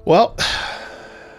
Well,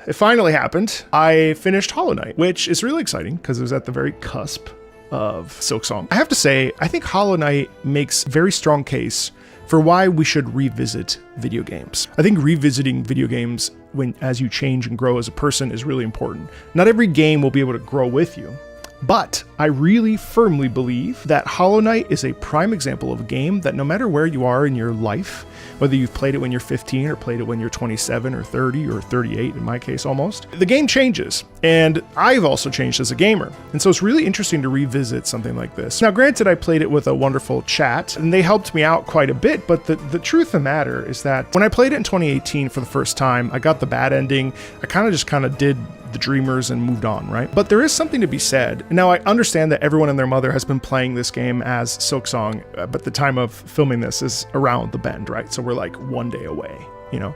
it finally happened. I finished Hollow Knight, which is really exciting because it was at the very cusp of Silksong. I have to say, I think Hollow Knight makes a very strong case for why we should revisit video games. I think revisiting video games as you change and grow as a person is really important. Not every game will be able to grow with you, but I really firmly believe that Hollow Knight is a prime example of a game that no matter where you are in your life, whether you've played it when you're 15 or played it when you're 27 or 30 or 38, in my case almost, the game changes. And I've also changed as a gamer. And so it's really interesting to revisit something like this. Now, granted, I played it with a wonderful chat and they helped me out quite a bit, but the truth of the matter is that when I played it in 2018 for the first time, I got the bad ending. I kind of did the Dreamers and moved on, right? But there is something to be said. Now, I understand that everyone and their mother has been playing this game as Silksong, but the time of filming this is around the bend, right? So we're like one day away, you know?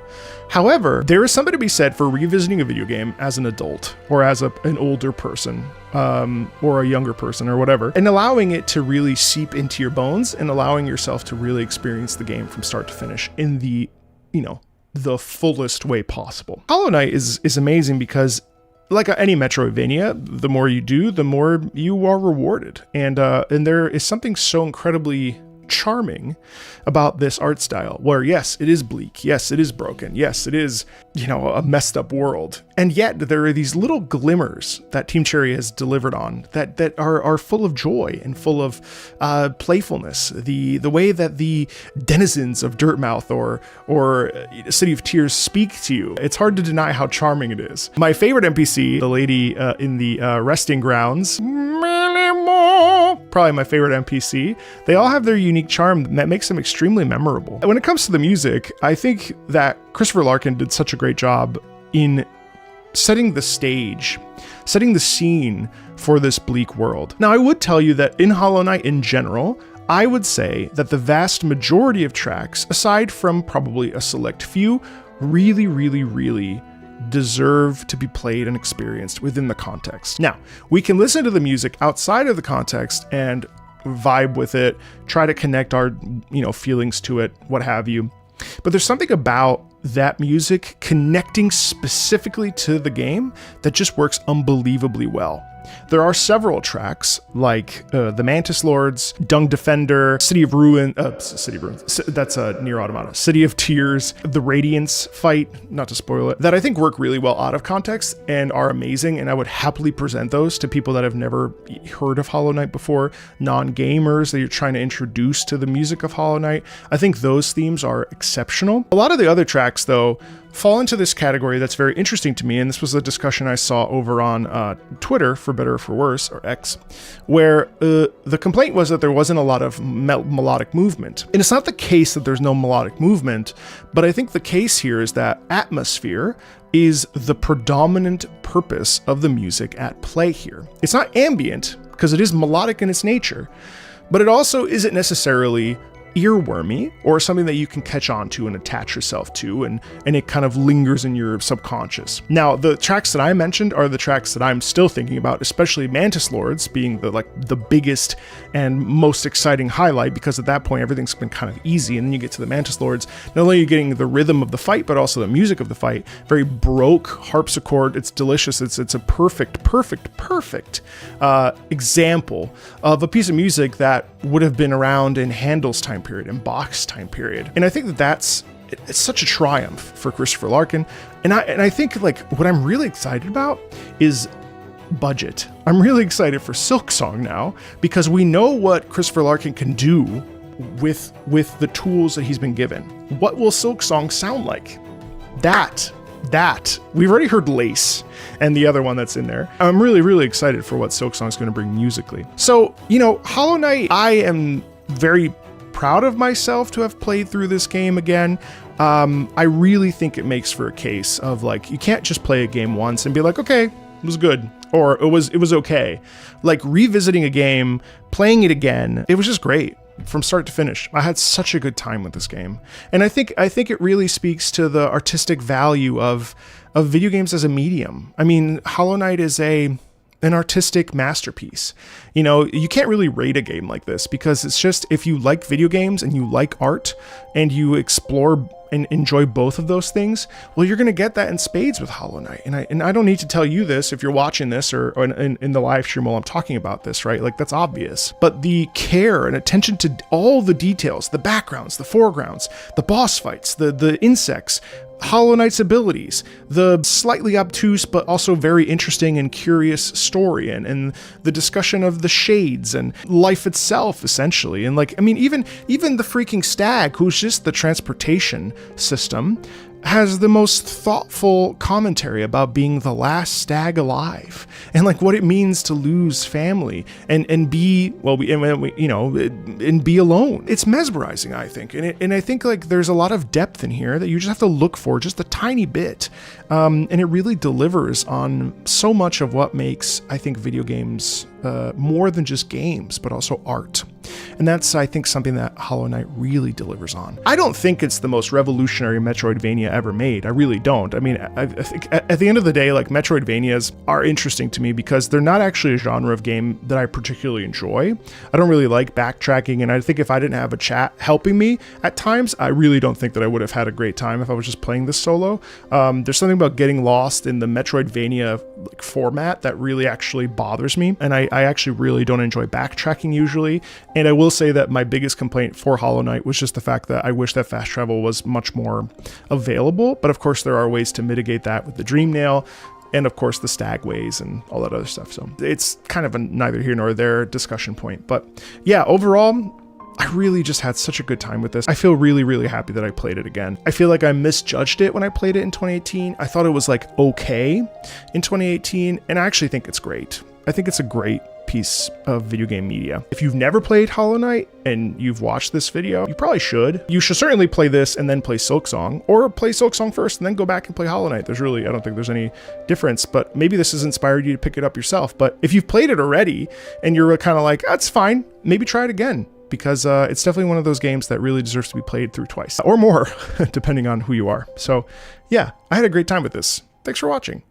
However, there is something to be said for revisiting a video game as an adult or as an older person or a younger person or whatever, and allowing it to really seep into your bones and allowing yourself to really experience the game from start to finish in the, the fullest way possible. Hollow Knight is amazing because like any Metroidvania, the more you do, the more you are rewarded. And there is something so incredibly charming about this art style where, yes, it is bleak. Yes, it is broken. Yes, it is, a messed up world. And yet there are these little glimmers that Team Cherry has delivered on that are full of joy and full of playfulness. The way that the denizens of Dirtmouth or City of Tears speak to you, it's hard to deny how charming it is. My favorite NPC, the lady in the resting grounds, probably my favorite NPC. They all have their unique charm that makes them extremely memorable. When it comes to the music, I think that Christopher Larkin did such a great job in setting the stage, setting the scene for this bleak world. Now, I would tell you that in Hollow Knight in general, I would say that the vast majority of tracks, aside from probably a select few, really, really, really deserve to be played and experienced within the context. Now, we can listen to the music outside of the context and vibe with it, try to connect our, feelings to it, what have you. But there's something about that music connecting specifically to the game that just works unbelievably well. There are several tracks like the Mantis Lords, Dung Defender, City of Ruins, that's Nier Automata, City of Tears, the Radiance fight, not to spoil it, that I think work really well out of context and are amazing, and I would happily present those to people that have never heard of Hollow Knight before, non-gamers that you're trying to introduce to the music of Hollow Knight. I think those themes are exceptional. A lot of the other tracks, though, fall into this category that's very interesting to me, and this was a discussion I saw over on Twitter, for better or for worse, or X, where the complaint was that there wasn't a lot of melodic movement. And it's not the case that there's no melodic movement, but I think the case here is that atmosphere is the predominant purpose of the music at play here. It's not ambient, because it is melodic in its nature, but it also isn't necessarily earwormy or something that you can catch on to and attach yourself to, and it kind of lingers in your subconscious. Now, the tracks that I mentioned are the tracks that I'm still thinking about, especially Mantis Lords being the biggest and most exciting highlight, because at that point everything's been kind of easy, and then you get to the Mantis Lords, not only are you getting the rhythm of the fight, but also the music of the fight. Very Baroque harpsichord. It's delicious. It's a perfect example of a piece of music that would have been around in Handel's time period, in Bach's time period. And I think it's such a triumph for Christopher Larkin. And I think what I'm really excited about is budget. I'm really excited for Silksong now, because we know what Christopher Larkin can do with the tools that he's been given. What will Silksong sound like? That we've already heard Lace and the other one that's in there. I'm really, really excited for what Silksong is going to bring musically. So, Hollow Knight, I am very proud of myself to have played through this game again. I really think it makes for a case of you can't just play a game once and be like, okay, it was good, or it was okay. Revisiting a game, playing it again, it was just great. From start to finish. I had such a good time with this game. And I think it really speaks to the artistic value of video games as a medium. I mean, Hollow Knight is an an artistic masterpiece. You know, you can't really rate a game like this because it's just, if you like video games and you like art and you explore and enjoy both of those things, well, you're going to get that in spades with Hollow Knight. And I don't need to tell you this if you're watching this or in the live stream while I'm talking about this, right? Like, that's obvious. But the care and attention to all the details, the backgrounds, the foregrounds, the boss fights, the insects, Hollow Knight's abilities, the slightly obtuse but also very interesting and curious story, and the discussion of the shades and life itself, essentially. And like, I mean, even the freaking stag, who's just the transportation system, has the most thoughtful commentary about being the last stag alive and like what it means to lose family and be, well, and be alone. It's mesmerizing, I think. And I think like there's a lot of depth in here that you just have to look for just a tiny bit. And it really delivers on so much of what makes, I think, video games more than just games, but also art. And that's, I think, something that Hollow Knight really delivers on. I don't think it's the most revolutionary Metroidvania ever made. I really don't. I mean, I think at the end of the day, like, Metroidvanias are interesting to me because they're not actually a genre of game that I particularly enjoy. I don't really like backtracking, and I think if I didn't have a chat helping me at times, I really don't think that I would have had a great time if I was just playing this solo. There's something about getting lost in the Metroidvania like format that really actually bothers me, and I actually really don't enjoy backtracking usually. And I will say that my biggest complaint for Hollow Knight was just the fact that I wish that fast travel was much more available. But of course, there are ways to mitigate that with the Dream Nail, and of course the stagways and all that other stuff. So it's kind of a neither here nor there discussion point. But yeah, overall, I really just had such a good time with this. I feel really, really happy that I played it again. I feel like I misjudged it when I played it in 2018. I thought it was like okay in 2018, and I actually think it's great. I think it's a great piece of video game media. If you've never played Hollow Knight and you've watched this video, you probably should. You should certainly play this and then play Silksong, or play Silksong first and then go back and play Hollow Knight. There's really, I don't think there's any difference, but maybe this has inspired you to pick it up yourself. But if you've played it already and you're kind of like, that's fine, maybe try it again, because it's definitely one of those games that really deserves to be played through twice or more, depending on who you are. So yeah, I had a great time with this. Thanks for watching.